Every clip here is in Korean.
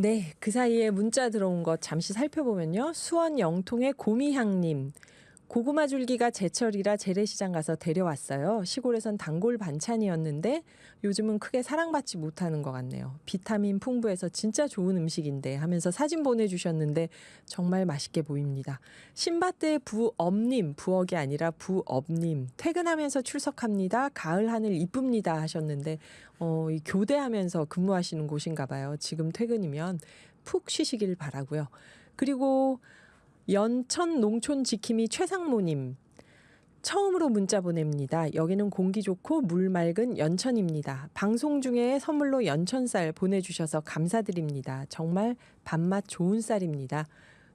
네, 그 사이에 문자 들어온 것 잠시 살펴보면요. 수원 영통의 고미향님. 고구마 줄기가 제철이라 재래시장 가서 데려왔어요. 시골에선 단골 반찬이었는데 요즘은 크게 사랑받지 못하는 것 같네요. 비타민 풍부해서 진짜 좋은 음식인데 하면서 사진 보내주셨는데 정말 맛있게 보입니다. 신밧드의 부업님, 부엌이 아니라 부업님. 퇴근하면서 출석합니다. 가을 하늘 이쁩니다 하셨는데 이 교대하면서 근무하시는 곳인가 봐요. 지금 퇴근이면 푹 쉬시길 바라고요. 그리고 연천 농촌 지킴이 최상모님. 처음으로 문자 보냅니다. 여기는 공기 좋고 물 맑은 연천입니다. 방송 중에 선물로 연천쌀 보내주셔서 감사드립니다. 정말 밥맛 좋은 쌀입니다.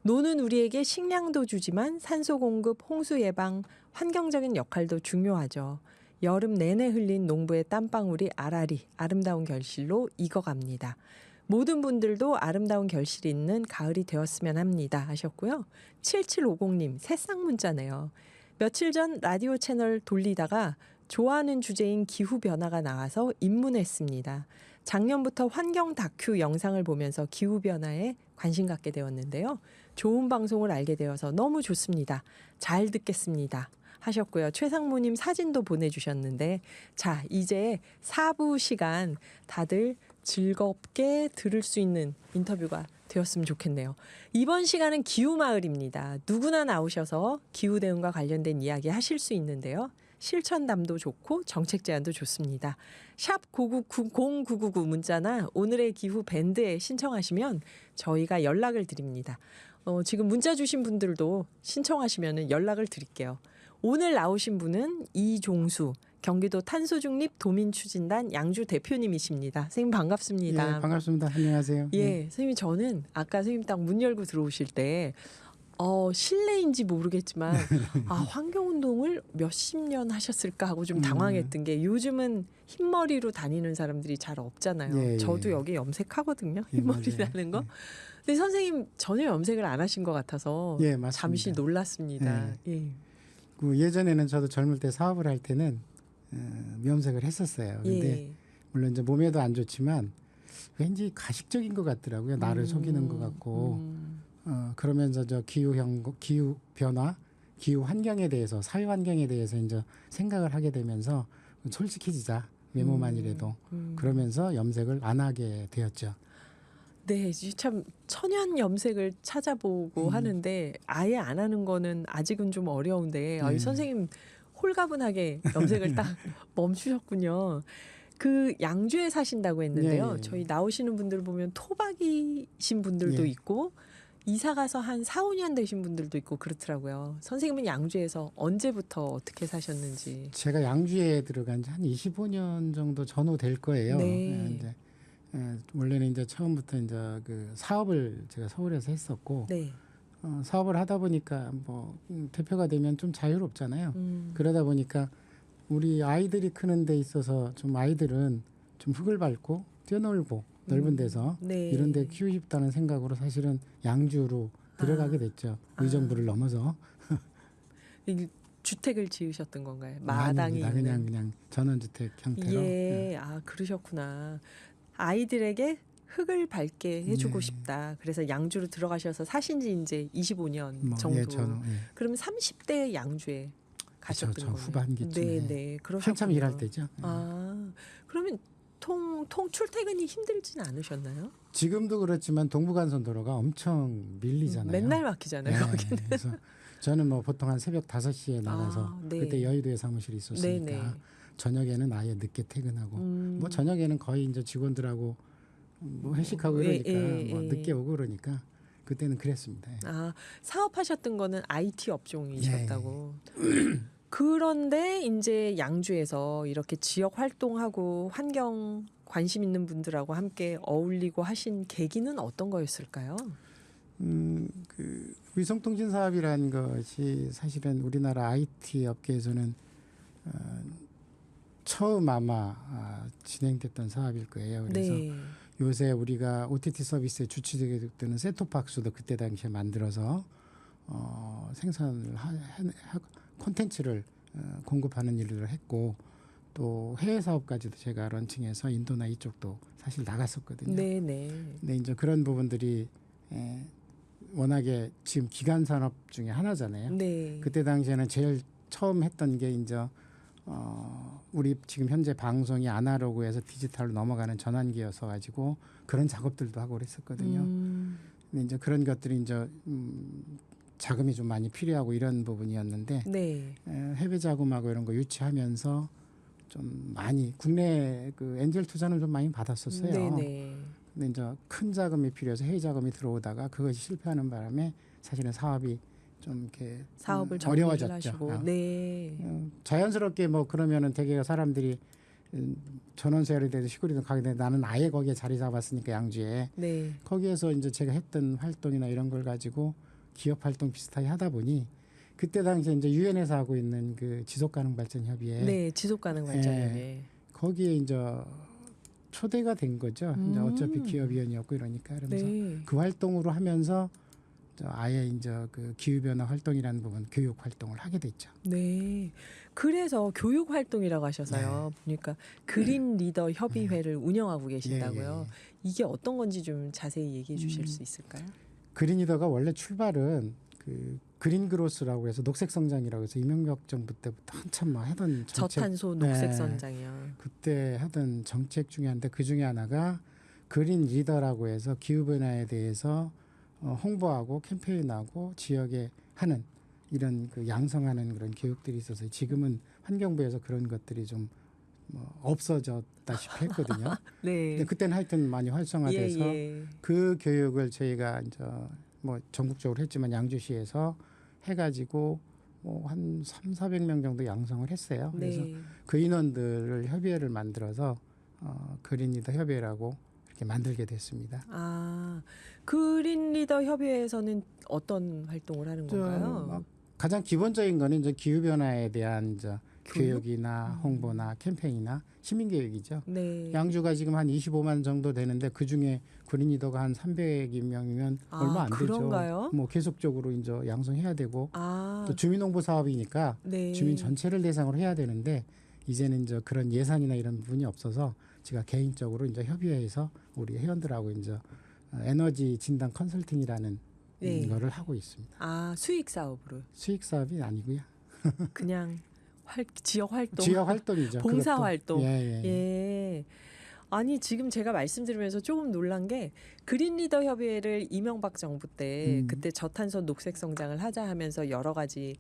노는 우리에게 식량도 주지만 산소 공급, 홍수 예방, 환경적인 역할도 중요하죠. 여름 내내 흘린 농부의 땀방울이 아라리 아름다운 결실로 익어갑니다. 모든 분들도 아름다운 결실이 있는 가을이 되었으면 합니다 하셨고요. 7750님 새싹 문자네요. 며칠 전 라디오 채널 돌리다가 좋아하는 주제인 기후변화가 나와서 입문했습니다. 작년부터 환경 다큐 영상을 보면서 기후변화에 관심 갖게 되었는데요. 좋은 방송을 알게 되어서 너무 좋습니다. 잘 듣겠습니다 하셨고요. 최상무님 사진도 보내주셨는데 자 이제 4부 시간 다들 즐겁게 들을 수 있는 인터뷰가 되었으면 좋겠네요. 이번 시간은 기후마을입니다. 누구나 나오셔서 기후대응과 관련된 이야기 하실 수 있는데요. 실천담도 좋고 정책 제안도 좋습니다. 샵 0999 문자나 오늘의 기후 밴드에 신청하시면 저희가 연락을 드립니다. 지금 문자 주신 분들도 신청하시면 연락을 드릴게요. 오늘 나오신 분은 이종수 경기도 탄소중립 도민추진단 양주 대표님이십니다. 선생님 반갑습니다. 예, 반갑습니다. 안녕하세요. 예, 선생님 저는 아까 선생님 딱 문 열고 들어오실 때 실례인지 모르겠지만 환경운동을 몇십 년 하셨을까 하고 좀 당황했던 게 요즘은 흰머리로 다니는 사람들이 잘 없잖아요. 예, 저도 예. 여기 염색하거든요. 예, 흰머리 맞아요. 나는 거. 예. 근데 선생님 전혀 염색을 안 하신 것 같아서 예, 맞습니다. 잠시 놀랐습니다. 예. 그 예전에는 저도 젊을 때 사업을 할 때는 미염색을 했었어요. 근데 예. 물론 이제 몸에도 안 좋지만 왠지 가식적인 것 같더라고요. 나를 속이는 것 같고 그러면서 저 기후 변화, 기후 환경에 대해서 사회 환경에 대해서 이제 생각을 하게 되면서 솔직해지자 외모만이라도 그러면서 염색을 안 하게 되었죠. 네, 참 천연 염색을 찾아보고 하는데 아예 안 하는 거는 아직은 좀 어려운데 선생님 홀가분하게 염색을 딱 멈추셨군요. 그 양주에 사신다고 했는데요. 예. 저희 나오시는 분들 보면 토박이신 분들도 예. 있고 이사 가서 한 4, 5년 되신 분들도 있고 그렇더라고요. 선생님은 양주에서 언제부터 어떻게 사셨는지. 제가 양주에 들어간 지 한 25년 정도 전후 될 거예요. 네. 이제 원래는 이제 처음부터 이제 그 사업을 제가 서울에서 했었고 네. 사업을 하다 보니까 뭐 대표가 되면 좀 자유롭잖아요. 그러다 보니까 우리 아이들이 크는 데 있어서 좀 아이들은 좀 흙을 밟고 뛰어놀고 넓은 데서 네. 이런 데 키우고 싶다는 생각으로 사실은 양주로 들어가게 됐죠. 의정부를 넘어서. 주택을 지으셨던 건가요? 마당이 아닙니다. 있는. 그냥 전원주택 형태로. 예, 그러셨구나. 아이들에게 흙을 밟게 해주고 싶다. 그래서 양주로 들어가셔서 사신 지 이제 25년 정도. 예, 저는, 예. 그러면 30대 양주에 가셨던 저 거예요. 후반기쯤에. 네, 그러셨군요. 한참 일할 때죠. 그러면 통 출퇴근이 힘들지는 않으셨나요? 지금도 그렇지만 동부간선도로가 엄청 밀리잖아요. 맨날 막히잖아요. 거기는. 그래서 저는 뭐 보통 한 새벽 5시에 나가서 네. 그때 여의도에 사무실이 있었으니까 네. 저녁에는 아예 늦게 퇴근하고 뭐 저녁에는 거의 이제 직원들하고 뭐 회식하고 이러니까 뭐 늦게 오고 그러니까 그때는 그랬습니다. 사업하셨던 거는 IT 업종이셨다고. 그런데 이제 양주에서 이렇게 지역 활동하고 환경 관심 있는 분들하고 함께 어울리고 하신 계기는 어떤 거였을까요? 그 위성통신 사업이라는 것이 사실은 우리나라 IT 업계에서는 처음 아마 진행됐던 사업일 거예요. 그래서 네. 요새 우리가 OTT 서비스에 주축되게 되는 셋톱박스도 그때 당시에 만들어서 생산을 콘텐츠를 공급하는 일을 했고 또 해외 사업까지도 제가 런칭해서 인도나 이쪽도 사실 나갔었거든요. 네네. 근데 이제 그런 부분들이 워낙에 지금 기간 산업 중에 하나잖아요. 네. 그때 당시에는 제일 처음 했던 게 이제 우리 지금 현재 방송이 아날로그에서 디지털로 넘어가는 전환기여서 가지고 그런 작업들도 하고 그랬었거든요. 근데 이제 그런 것들이 이제 자금이 좀 많이 필요하고 이런 부분이었는데 네. 해외 자금하고 이런 거 유치하면서 좀 많이 국내 그 엔젤 투자는 좀 많이 받았었어요. 네네. 근데 이제 큰 자금이 필요해서 해외 자금이 들어오다가 그것이 실패하는 바람에 사실은 사업이 좀 이렇게 사업을 정리를 어려워졌죠. 하시고. 네. 자연스럽게 뭐 그러면은 되게 사람들이 전원세열이 돼도 시골이든 가게 되는데 나는 아예 거기에 자리 잡았으니까 양주에 네. 거기에서 이제 제가 했던 활동이나 이런 걸 가지고 기업 활동 비슷하게 하다 보니 그때 당시에 이제 유엔에서 하고 있는 그 지속가능발전협의회 네. 지속가능발전협의회. 거기에 이제 초대가 된 거죠. 이제 어차피 기업위원이었고 이러니까 그러면서 네. 그 활동으로 하면서 아예 이제 그 기후변화 활동이라는 부분 교육 활동을 하게 됐죠. 네. 그래서 교육 활동이라고 하셔서요. 보니까 그린 리더 협의회를 운영하고 계신다고요. 이게 어떤 건지 좀 자세히 얘기해 주실 수 있을까요? 그린리더가 원래 출발은 그 그린 그로스라고 해서 녹색 성장이라고 해서 이명박 정부 때부터 한참 막 하던 정책, 저탄소 녹색 성장이요. 그때 하던 정책 중에 한데 그 중에 하나가 그린 리더라고 해서 기후 변화에 대해서 홍보하고 캠페인하고 지역에 하는 이런 그 양성하는 그런 교육들이 있어서 지금은 환경부에서 그런 것들이 좀 없어졌다시피 했거든요. 네. 근데 그때는 하여튼 많이 활성화돼서 그 교육을 저희가 이제 뭐 전국적으로 했지만 양주시에서 해가지고 뭐 한 3,400명 정도 양성을 했어요. 그래서 네. 그 인원들을 협의회를 만들어서 그린리더 협의회라고 이렇게 만들게 됐습니다. 아, 그린 리더 협의회에서는 어떤 활동을 하는 건가요? 가장 기본적인 거는 이제 기후 변화에 대한 이제 교육이나 홍보나 캠페인이나 시민 교육이죠. 네. 양주가 지금 한 25만 정도 되는데 그 중에 그린리더가 한 300명이면 얼마 안 그런가요? 되죠. 뭐 계속적으로 이제 양성해야 되고 또 주민홍보 사업이니까 네. 주민 전체를 대상으로 해야 되는데 이제는 이제 그런 예산이나 이런 부분이 없어서 제가 개인적으로 이제 협의회에서 우리 회원들하고 이제 에너지 진단 컨설팅이라는 거를 하고 있습니다. 아, 수익 사업으로. 수익 사업이 아니고요. 그냥 지역 활동. 지역 활동이죠. 봉사 그것도. 활동. 예. 예. 아니 지금 제가 말씀드리면서 조금 놀란 게 그린 리더 협의회를 이명박 정부 때 그때 저탄소 녹색 성장을 하자 하면서 여러 가지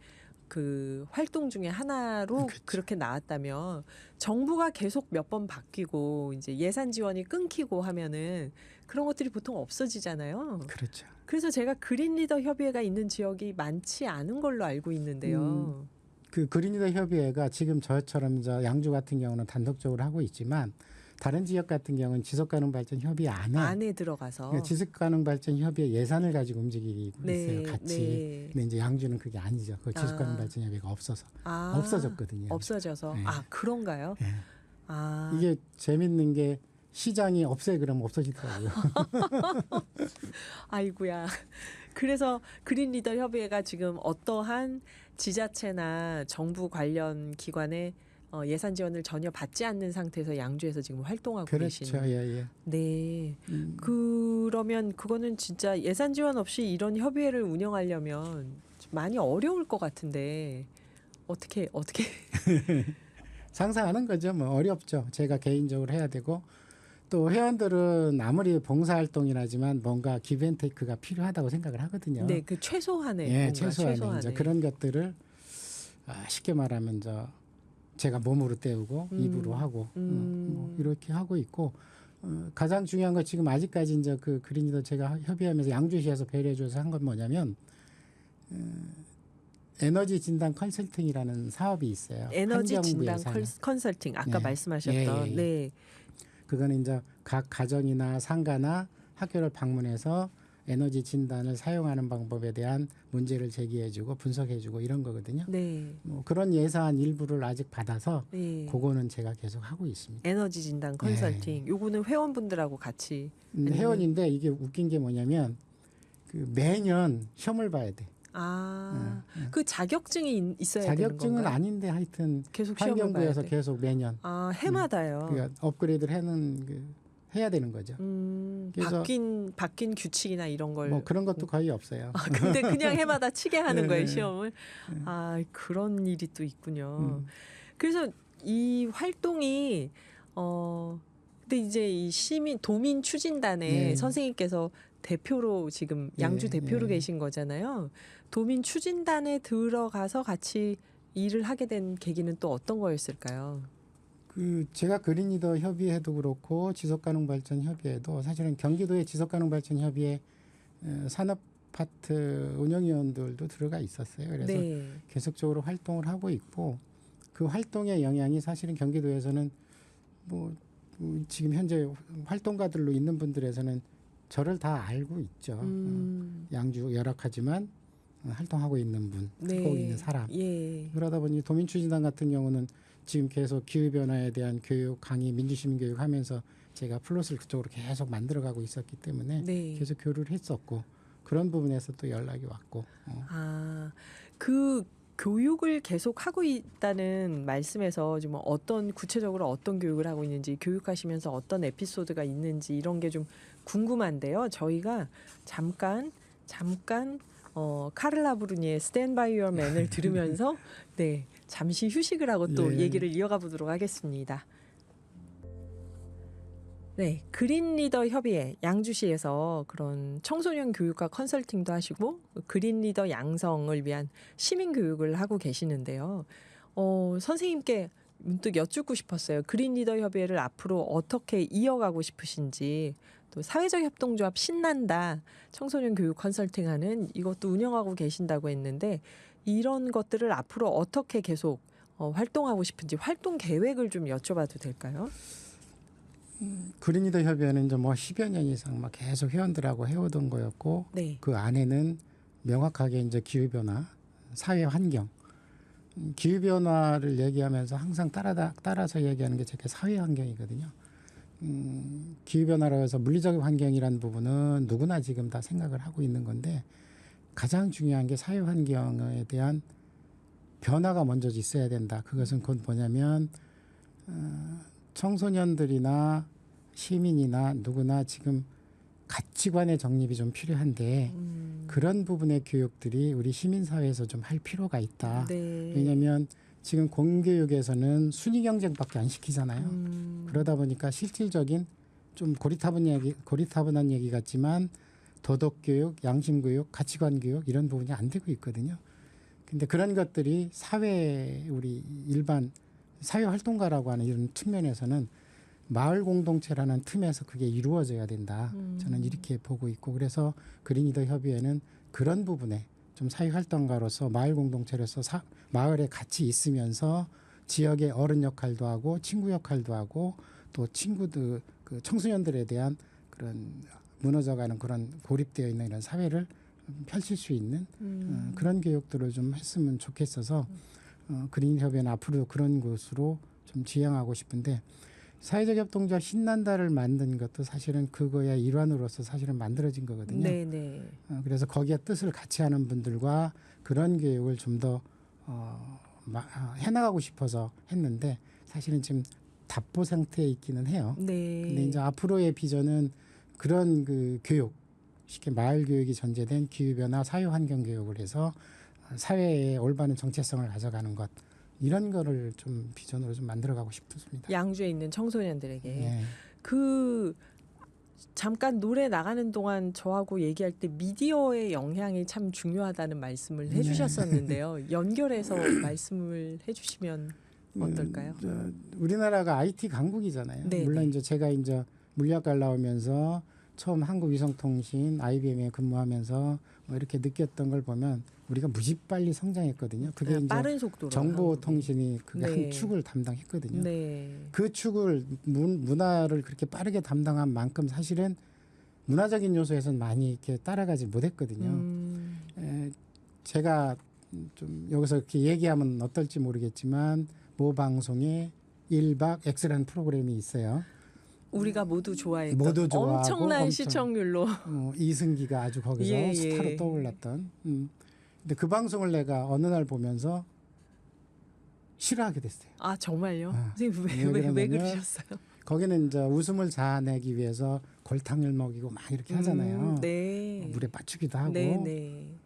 그 활동 중에 하나로 그렇죠. 그렇게 나왔다면 정부가 계속 몇 번 바뀌고 이제 예산 지원이 끊기고 하면은 그런 것들이 보통 없어지잖아요. 그렇죠. 그래서 제가 그린 리더 협의회가 있는 지역이 많지 않은 걸로 알고 있는데요. 그 그린리더 협의회가 지금 저처럼 이제 양주 같은 경우는 단독적으로 하고 있지만 다른 지역 같은 경우는 지속가능발전 협의회 안에 들어가서 그러니까 지속가능발전 협의회 예산을 가지고 움직이고 있어요. 같이. 네. 근데 이제 양주는 그게 아니죠. 그 지속가능발전 협의회가 없어서 없어졌거든요. 없어져서 네. 그런가요? 예. 이게 이게 재밌는 게 시장이 없애 그러면 없어지더라고요. 아이고야. 그래서 그린 리더 협의회가 지금 어떠한 지자체나 정부 관련 기관의 예산 지원을 전혀 받지 않는 상태에서 양주에서 지금 활동하고 계신. 그렇죠. 예. 네. 그러면 그거는 진짜 예산 지원 없이 이런 협의회를 운영하려면 좀 많이 어려울 것 같은데 어떻게 상상하는 거죠. 뭐 어렵죠. 제가 개인적으로 해야 되고 또 회원들은 아무리 봉사활동이라지만 뭔가 기브앤테이크가 필요하다고 생각을 하거든요. 네, 그 최소한의 예, 최소한의 이제 그런 것들을 쉽게 말하면 제가 몸으로 때우고 입으로 하고 뭐 이렇게 하고 있고 가장 중요한 거 지금 아직까지 이제 그 그린리더 제가 협의하면서 양주시에서 배려해줘서 한 건 뭐냐면 에너지 진단 컨설팅이라는 사업이 있어요. 에너지 진단 환경부에서 컨설팅 아까 네. 말씀하셨던 예. 네. 그거는 이제 각 가정이나 상가나 학교를 방문해서 에너지 진단을 사용하는 방법에 대한 문제를 제기해주고 분석해주고 이런 거거든요. 네. 뭐 그런 예산 일부를 아직 받아서 네. 그거는 제가 계속 하고 있습니다. 에너지 진단 컨설팅. 요거는 회원분들하고 같이 회원인데 이게 웃긴 게 뭐냐면 그 매년 시험을 봐야 돼. 그 자격증이 있어야 되는 자격증은 건가요? 아닌데 하여튼 계속 시험을 봐야 환경부에서 돼. 계속 매년 해마다요. 그러니까 업그레이드를 해야 되는 거죠. 그래서 바뀐 규칙이나 이런 걸. 뭐 그런 것도 거의 없어요. 근데 그냥 해마다 치게 하는 네, 거예요, 네. 시험을. 그런 일이 또 있군요. 그래서 이 활동이 근데 이제 이 도민 추진단에 네. 선생님께서 대표로 지금 양주 네, 대표로 네. 계신 거잖아요. 도민 추진단에 들어가서 같이 일을 하게 된 계기는 또 어떤 거였을까요? 제가 그린리더 협의회도 그렇고 지속가능발전 협의회도 사실은 경기도의 지속가능발전 협의회 산업파트 운영위원들도 들어가 있었어요. 그래서 네. 계속적으로 활동을 하고 있고 그 활동의 영향이 사실은 경기도에서는 지금 현재 활동가들로 있는 분들에서는 저를 다 알고 있죠. 양주 열악하지만 활동하고 있는 분, 하고 있는 사람. 예. 그러다 보니 도민추진단 같은 경우는 지금 계속 기후변화에 대한 교육, 강의, 민주시민교육 하면서 제가 플롯을 그쪽으로 계속 만들어가고 있었기 때문에 네. 계속 교류를 했었고 그런 부분에서 또 연락이 왔고. 그 교육을 계속 하고 있다는 말씀에서 좀 구체적으로 어떤 교육을 하고 있는지, 교육하시면서 어떤 에피소드가 있는지 이런 게 좀 궁금한데요. 저희가 잠깐 카를라 브루니의 Stand by Your Man을 들으면서 잠시 휴식을 하고 또 예. 얘기를 이어가 보도록 하겠습니다. 네, 그린리더 협의회 양주시에서 그런 청소년 교육과 컨설팅도 하시고 그린리더 양성을 위한 시민 교육을 하고 계시는데요. 선생님께 문득 여쭙고 싶었어요. 그린리더 협의회를 앞으로 어떻게 이어가고 싶으신지, 또 사회적 협동조합 신난다 청소년 교육 컨설팅하는 이것도 운영하고 계신다고 했는데 이런 것들을 앞으로 어떻게 계속 활동하고 싶은지 활동 계획을 좀 여쭤봐도 될까요? 그린리더 협의회는 이제 10여 년 이상 계속 회원들하고 해오던 거였고 네. 그 안에는 명확하게 이제 기후변화, 사회환경, 기후변화를 얘기하면서 항상 따라서 얘기하는 게 제게 사회환경이거든요. 기후변화라고 해서 물리적 환경이라는 부분은 누구나 지금 다 생각을 하고 있는 건데 가장 중요한 게 사회환경에 대한 변화가 먼저 있어야 된다. 그것은 곧 뭐냐면 청소년들이나 시민이나 누구나 지금 가치관의 정립이 좀 필요한데 그런 부분의 교육들이 우리 시민사회에서 좀 할 필요가 있다. 네. 왜냐하면 지금 공교육에서는 순위 경쟁밖에 안 시키잖아요. 그러다 보니까 실질적인 좀 고리타분한 얘기 같지만 도덕교육, 양심교육, 가치관교육 이런 부분이 안 되고 있거든요. 근데 그런 것들이 우리 일반 사회활동가라고 하는 이런 측면에서는 마을 공동체라는 틈에서 그게 이루어져야 된다. 저는 이렇게 보고 있고 그래서 그린리더 협의회는 그런 부분에 좀 사회활동가로서 마을 공동체로서 마을에 같이 있으면서 지역의 어른 역할도 하고 친구 역할도 하고 또 친구들 그 청소년들에 대한 그런 무너져가는 그런 고립되어 있는 이런 사회를 펼칠 수 있는 그런 교육들을 좀 했으면 좋겠어서 그린협의회는 앞으로 그런 곳으로 좀 지향하고 싶은데 사회적 협동조합 신난다를 만든 것도 사실은 그거의 일환으로서 사실은 만들어진 거거든요. 네네. 그래서 거기에 뜻을 같이 하는 분들과 그런 교육을 좀 더 해나가고 싶어서 했는데 사실은 지금 답보 상태에 있기는 해요. 네. 근데 이제 앞으로의 비전은 그런 그 교육, 쉽게 마을 교육이 전제된 기후변화 사회환경 교육을 해서 사회의 올바른 정체성을 가져가는 것 이런 거를 좀 비전으로 좀 만들어가고 싶습니다. 양주에 있는 청소년들에게 네. 잠깐 노래 나가는 동안 저하고 얘기할 때 미디어의 영향이 참 중요하다는 말씀을 해주셨었는데요. 연결해서 말씀을 해주시면 어떨까요? 우리나라가 IT 강국이잖아요. 네, 물론 네. 이제 제가 이제 물리학과 나오면서 처음 한국위성통신 IBM에 근무하면서 이렇게 느꼈던 걸 보면 우리가 무지 빨리 성장했거든요. 그게 이제 빠른 속도로 정보통신이 그게 네. 한 축을 담당했거든요. 네. 그 축을 문화를 그렇게 빠르게 담당한 만큼 사실은 문화적인 요소에서는 많이 이렇게 따라가지 못했거든요. 제가 좀 여기서 이렇게 얘기하면 어떨지 모르겠지만 모 방송에 1박 X라는 프로그램이 있어요. 우리가 모두 좋아했던 모두 좋아하고 엄청난 엄청, 시청률로 이승기가 아주 거기서 예, 예. 스타로 떠올랐던. 근데 그 방송을 내가 어느 날 보면서 싫어하게 됐어요. 아 정말요? 아, 선생님 왜 왜 그러냐면 그러셨어요? 거기는 이제 웃음을 자아내기 위해서 골탕을 먹이고 막 이렇게 하잖아요. 네. 물에 빠추기도 하고. 네네.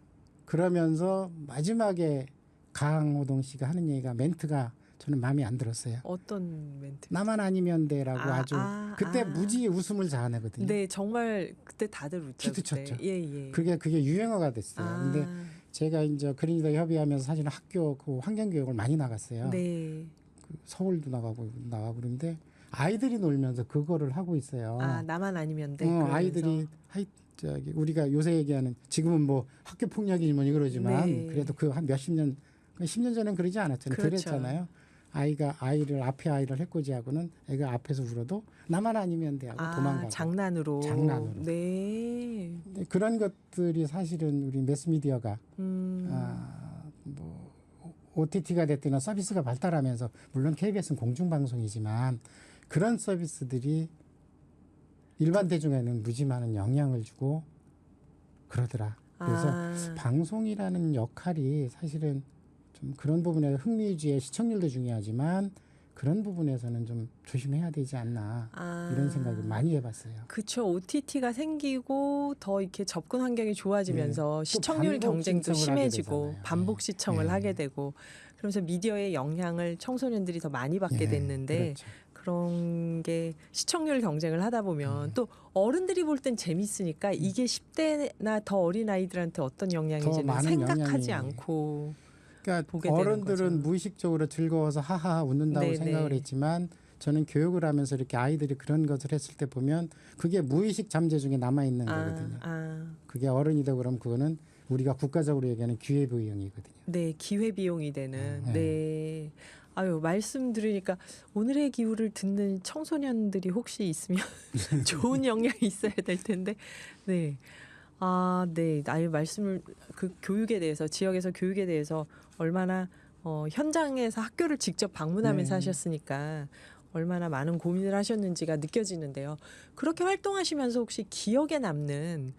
그러면서 마지막에 강호동 씨가 하는 얘기가 멘트가 저는 마음에 안 들었어요. 어떤 멘트? 나만 아니면 돼라고 아, 아주 그때 무지 웃음을 자아내거든요. 네, 정말 그때 다들 웃죠. 키도 그때. 쳤죠. 예, 예. 그게 유행어가 됐어요. 근데 제가 이제 그린이더 협의하면서 사실은 학교 그 환경 교육을 많이 나갔어요. 네. 그 서울도 나가고 그런데 아이들이 놀면서 그거를 하고 있어요. 아, 나만 아니면 돼. 그러면서. 아이들이 저기 우리가 요새 얘기하는 지금은 뭐 학교 폭력이니 뭐니 그러지만 네. 그래도 그 한 몇십 년 10년 전엔 그러지 않았잖아요. 그렇죠. 그랬잖아요. 아이를 앞에 아이를 해코지하고는 애가 앞에서 울어도 나만 아니면 돼 하고 도망가고 장난으로. 네. 근데 그런 것들이 사실은 우리 매스미디어가 뭐 OTT가 됐거나 서비스가 발달하면서 물론 KBS는 공중방송이지만 그런 서비스들이 일반 대중에는 무지 많은 영향을 주고 그러더라. 그래서 방송이라는 역할이 사실은 좀 그런 부분에 흥미주의 시청률도 중요하지만 그런 부분에서는 좀 조심해야 되지 않나 이런 생각을 많이 해봤어요. 그렇죠. OTT가 생기고 더 이렇게 접근 환경이 좋아지면서 시청률 경쟁도 심해지고 반복 시청을 하게 되고 그러면서 미디어의 영향을 청소년들이 더 많이 받게 됐는데 그렇죠. 그런 게 시청률 경쟁을 하다 보면 또 어른들이 볼 땐 재밌으니까 이게 10대나 더 어린 아이들한테 어떤 영향인지는 생각하지 않고 그러니까 보게 어른들은 되는 거죠. 무의식적으로 즐거워서 하하하 웃는다고 네네. 생각을 했지만 저는 교육을 하면서 이렇게 아이들이 그런 것을 했을 때 보면 그게 무의식 잠재 중에 남아 있는 거거든요. 그게 어른이 되고 그러면 그거는 우리가 국가적으로 얘기하는 기회비용이거든요. 네, 기회비용이 되는. 네. 아유, 말씀 들으니까 오늘의 기후를 듣는 청소년들이 혹시 있으면 좋은 영향이 있어야 될 텐데. 네. 아, 네. 아유, 말씀을 그 교육에 대해서 지역에서 교육에 대해서 얼마나 현장에서 학교를 직접 방문하면서 하셨으니까 얼마나 많은 고민을 하셨는지가 느껴지는데요. 그렇게 활동하시면서 혹시 기억에 남는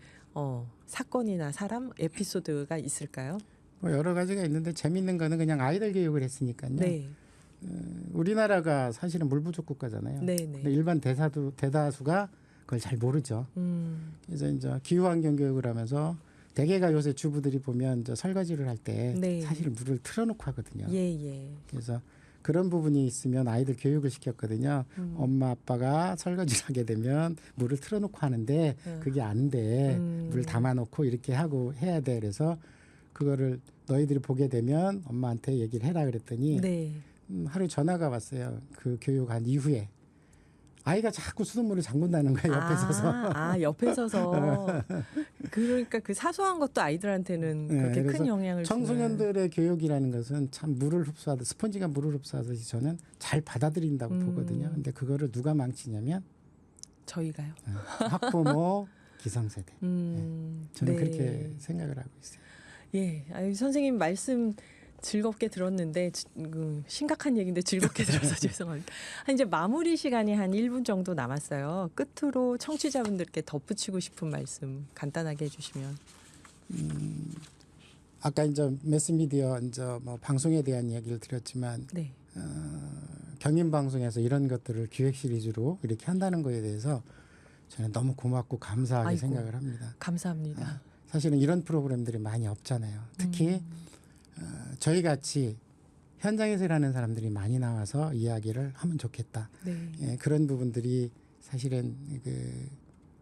사건이나 사람 에피소드가 있을까요? 뭐 여러 가지가 있는데 재밌는 거는 그냥 아이들 교육을 했으니까요. 네. 우리나라가 사실은 물 부족 국가잖아요. 네, 근데 네. 일반 대다수가 그걸 잘 모르죠. 그래서 이제 기후 환경 교육을 하면서 대개가 요새 주부들이 보면 이제 설거지를 할 때 네. 사실 물을 틀어놓고 하거든요. 예, 예. 그래서 그런 부분이 있으면 아이들 교육을 시켰거든요. 엄마 아빠가 설거지를 하게 되면 물을 틀어놓고 하는데 그게 안 돼. 물 담아놓고 이렇게 하고 해야 돼. 그래서 그거를 너희들이 보게 되면 엄마한테 얘기를 해라 그랬더니 네. 하루 전화가 왔어요. 그 교육한 이후에 아이가 자꾸 수돗물을 잠근다는 거예요. 옆에 서서. 옆에 서서. 그러니까 그 사소한 것도 아이들한테는 그렇게 큰 영향을 주는. 청소년들의 교육이라는 것은 참 물을 흡수하듯 스펀지가 물을 흡수하듯이 저는 잘 받아들인다고 보거든요. 근데 그거를 누가 망치냐면 저희가요. 학부모, 기성세대. 저는 저는 그렇게 생각을 하고 있어요. 예, 아유, 선생님 말씀 즐겁게 들었는데 심각한 얘기인데 즐겁게 들어서 죄송합니다. 이제 마무리 시간이 한 1분 정도 남았어요. 끝으로 청취자분들께 덧붙이고 싶은 말씀 간단하게 해주시면. 아까 이제 매스미디어 이제 뭐 방송에 대한 이야기를 드렸지만 네. 경인 방송에서 이런 것들을 기획 시리즈로 이렇게 한다는 거에 대해서 저는 너무 고맙고 감사하게 생각을 합니다. 감사합니다. 사실은 이런 프로그램들이 많이 없잖아요. 특히 저희 같이 현장에서 일하는 사람들이 많이 나와서 이야기를 하면 좋겠다. 네. 예, 그런 부분들이 사실은 그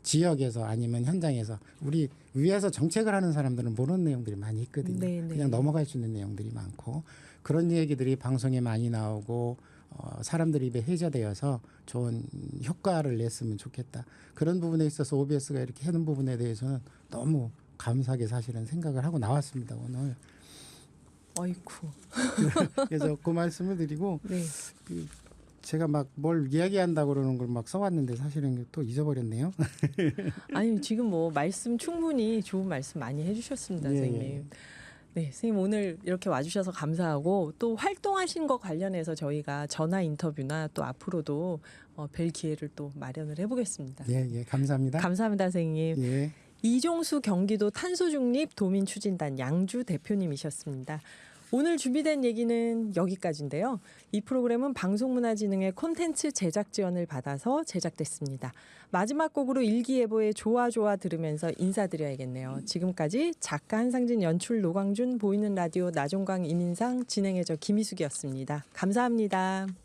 지역에서 아니면 현장에서 우리 위에서 정책을 하는 사람들은 모르는 내용들이 많이 있거든요. 네, 네. 그냥 넘어갈 수 있는 내용들이 많고 그런 얘기들이 방송에 많이 나오고 사람들 입에 회자되어서 좋은 효과를 냈으면 좋겠다. 그런 부분에 있어서 OBS가 이렇게 하는 부분에 대해서는 너무 감사하게 사실은 생각을 하고 나왔습니다. 오늘. 아이쿠. 그래서 그 말씀을 드리고 네. 제가 막 뭘 이야기한다고 그러는 걸 막 써왔는데 사실은 또 잊어버렸네요. 아니 지금 뭐 말씀 충분히 좋은 말씀 많이 해주셨습니다, 선생님. 예. 네, 선생님 오늘 이렇게 와주셔서 감사하고 또 활동하신 거 관련해서 저희가 전화 인터뷰나 또 앞으로도 뵐 기회를 또 마련을 해보겠습니다. 예, 감사합니다. 감사합니다, 선생님. 예. 이종수 경기도 탄소중립 도민추진단 양주 대표님이셨습니다. 오늘 준비된 얘기는 여기까지인데요. 이 프로그램은 방송문화진흥의 콘텐츠 제작 지원을 받아서 제작됐습니다. 마지막 곡으로 일기예보의 좋아 좋아 들으면서 인사드려야겠네요. 지금까지 작가 한상진, 연출 노광준, 보이는 라디오 나종광, 임인상, 진행의 저 김희숙이었습니다. 감사합니다.